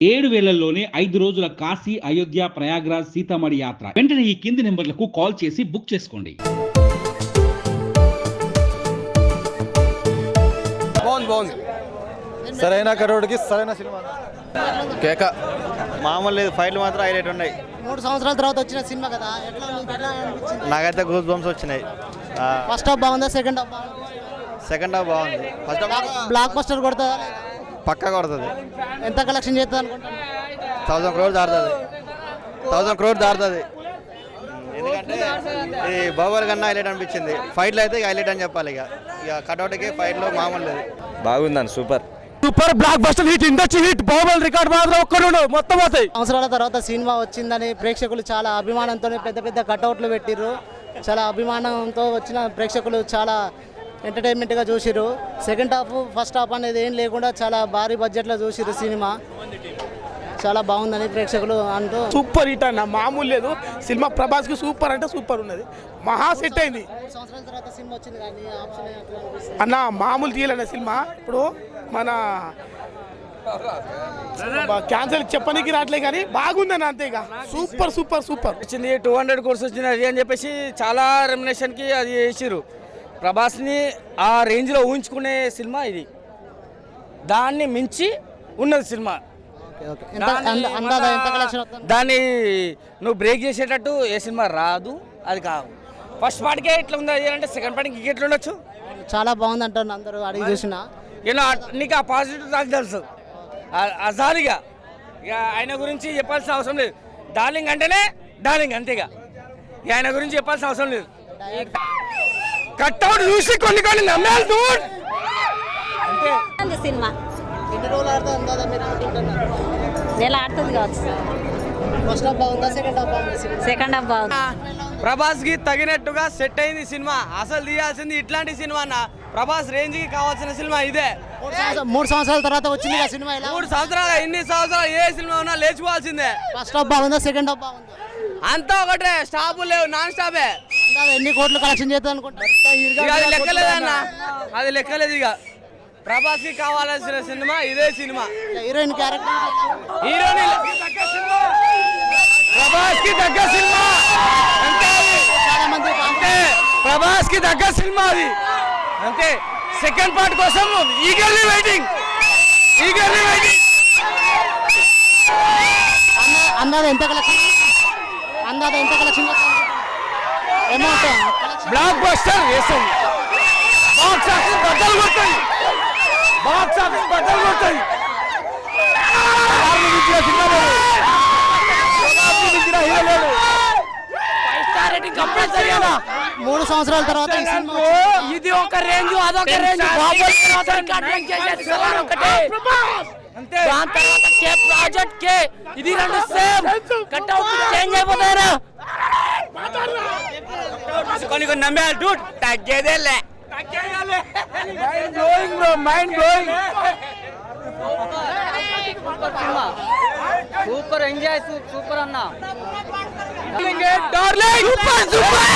7 వేలల్లోనే 5 రోజుల కాశీ, అయోధ్య, ప్రయాగ్రాజ్, సీతామఢి యాత్ర. వెంటనే ఈ కింది నెంబర్లకు కాల్ చేసి బుక్ చేసుకోండి. బాగుంది సరైన కరోడ్కి సరైన సినిమా కేక మామూలు లేదు. ఫైట్లు మాత్రం హైలైట్ ఉన్నాయి. 3 సంవత్సరాల తర్వాత వచ్చిన సినిమా కదా, ఎట్లా అనిపించింది? నాకైతే గూస్ బంప్స్ వచ్చినాయి. ఫస్ట్ హాఫ్ బాగుందా, సెకండ్ హాఫ్ బాగుందా? సెకండ్ హాఫ్ బాగుంది. ఫస్ట్ హాఫ్ బ్లాక్ బస్టర్ కొడుతుందా లేదా? పక్కా కొడుతుంది. ఎంత కలెక్షన్ చేస్తుంది అనుకుంటున్నా? 1000 crores దాడుతుంది. 1000 crores దాడుతుంది. ఎందుకంటే ఈ బాహుబలి కన్నా హైలైట్ అనిపించింది. ఫైట్లు అయితే హైలైట్ అని చెప్పాలి. ఇక కటౌట్కి ఫైట్లో మామూలు లేదు. బాగుందని super block buster hit, industry hit. Baahubali record మాత్రం ఒక్కడు మొత్తం అవుతాయి. సంవత్సరాల తర్వాత సినిమా వచ్చిందని ప్రేక్షకులు చాలా అభిమానంతో పెద్ద పెద్ద కటౌట్లు పెట్టిర్రు. చాలా అభిమానంతో వచ్చిన ప్రేక్షకులు చాలా ఎంటర్టైన్మెంట్గా చూసిర్రు. సెకండ్ హాఫ్ ఫస్ట్ హాఫ్ అనేది ఏం లేకుండా చాలా భారీ బడ్జెట్లో చూసిర్రు. సినిమా చాలా బాగుందని ప్రేక్షకులు అంటూ సూపర్ హిట్ అన్న, మామూలు లేదు సినిమా. ప్రభాస్ కి సూపర్ అంటే సూపర్ ఉన్నది, మహా సెట్ అయింది. 3 సంవత్సరాల తర్వాత సినిమా వచ్చింది కానీ ఆప్షన్ ఎట్లా అనిపిస్తుంది అన్న? మామూలు తీయాలన్న సినిమా. ఇప్పుడు మన క్యాన్సల్ చెప్పనీకి రావట్లే కానీ బాగుందని అంతే. ఇక సూపర్ సూపర్ సూపర్ వచ్చింది. 200 crores వచ్చింది అని చెప్పేసి చాలా రెమ్యునేషన్కి అది చేసిర్రు. ప్రభాస్ని ఆ రేంజ్లో ఊహించుకునే సినిమా ఇది. దాన్ని మించి ఉన్నది సినిమా. దాన్ని నువ్వు బ్రేక్ చేసేటట్టు ఏ సినిమా రాదు. అది కాదు. ఫస్ట్ పార్ట్కే ఇట్లా ఉంది అది అంటే సెకండ్ పార్ట్కి ఇంకెట్లా ఉండొచ్చు? చాలా బాగుంది అంటారు అందరూ అడిగి చూసిన. నీకు ఆ పాజిటివ్ నాకు తెలుసు. అజాలిగా ఇక ఆయన గురించి చెప్పాల్సిన అవసరం లేదు. డార్లింగ్ అంటేనే డార్లింగ్ అంతేగా. ఆయన గురించి చెప్పాల్సిన అవసరం లేదు. కట్అవుట్ చూసి కొన్ని నమ్మేది అంతే. సినిమా ఎన్ని రోజులు ఆడుతుంది మీరు అనుకుంటున్నారు? నెల ఆడుతుంది కావచ్చు. ఫస్ట్ హాఫ్ బాగుందా, సెకండ్ హాఫ్ బాగుందా? సెకండ్ హాఫ్ బాగుంది. ప్రభాస్ కి తగినట్టుగా సెట్ అయింది సినిమా. అసలు తీయాల్సింది ఇట్లాంటి సినిమా అన్న. ప్రభాస్ రేంజ్ కి కావాల్సిన సినిమా ఇదే. 3 సంవత్సరాల తర్వాత వచ్చింది సినిమా. 3 సంవత్సరాలు ఇన్ని సంవత్సరాలు ఏ సినిమా ఉన్నా లేచిపోవాల్సిందే. ఫస్ట్ హాఫ్ బాగుందా, సెకండ్ హాఫ్ బాగుందా? అంతా ఒకటే, స్టాప్ లేవు, నాన్ స్టాపే. ఎన్ని కోట్లు కలెక్షన్ చేద్దాం అనుకుంటా? అది లెక్కలేదు అన్న, అది లెక్కలేదు. ఇక ప్రభాస్ కి కావాల్సిన సినిమా ఇదే cinema. Heroine character, heroine Prabhas కి తగ్గ సినిమా అంతే. అంతే, ప్రభాస్ కి తగ్గ సినిమా అది అంతే. సెకండ్ పార్ట్ కోసం ఈగర్లీ వెయిటింగ్. అందాజ ఎంత కలెక్షన్? అమౌంట్ బ్లాక్ బస్టర్ వేసాం. బాక్స్ ఆఫీస్ బద్దలు కొట్టాయి. మూడు సంవత్సరాల తర్వాత ఇది ఒక రేంజ్, అదొక రేంజ్. దాని తర్వాత కే ప్రాజెక్ట్ కే ఇది రెండు సేమ్. Cutout change అయిపోతాయరా. కొన్ని నమ్మే డూడ్ తగ్గేదేలే. Mind blowing. Super enjoy, super అన్న. Darling super.